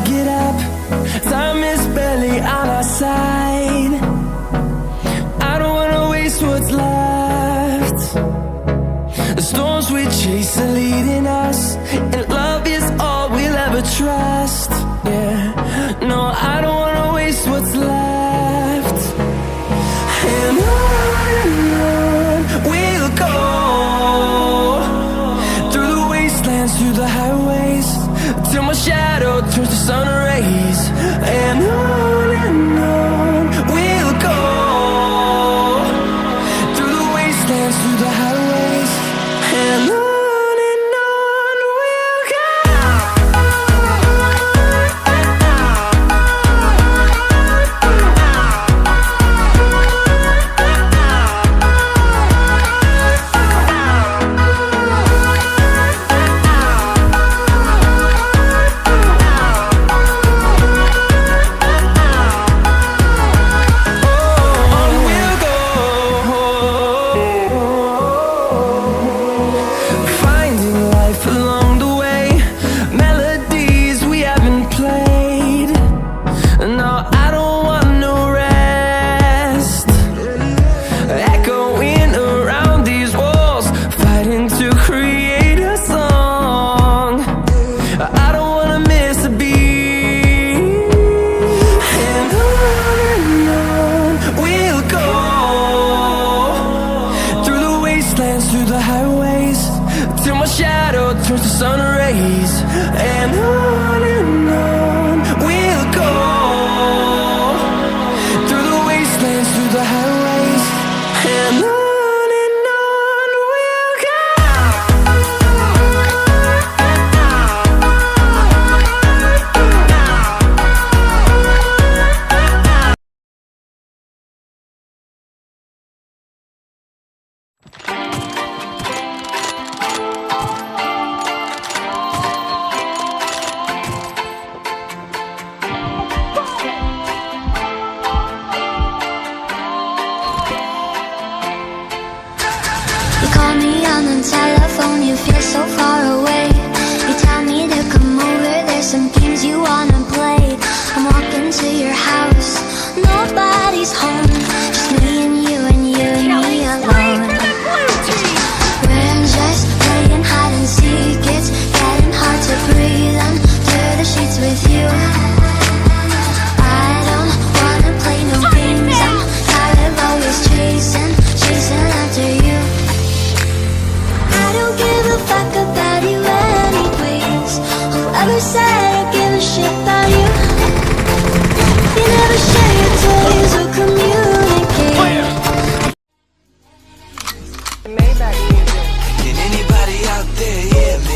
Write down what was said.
get up, time is barely on our side. I don't wanna waste what's left. The storms we chase are leading us, and love is all we'll ever trust. Yeah, no, I don't wanna waste what's left. And on we'll go, through the wastelands, through the highways, till my shadow turns to sun rays. And on we'll go, through the wastelands, through the highways, and on we'll go. Through the highways, till my shadow turns to sun rays. And on we'll go, through the wastelands, through the highways, and on we'll go. Call me on the telephone, you feel so far away. You tell me to come over, there's some games you wanna play. I'm walking to your house, nobody's home, just me and you and you and me alone. We're just playing hide and seek, it's getting hard to breathe under the sheets with you. I don't wanna play no games, I'm tired of always chasing after you. I don't give a fuck about you anyways. Whoever said I give a shit about you? You never share your toys or communicate. Can anybody out there hear me?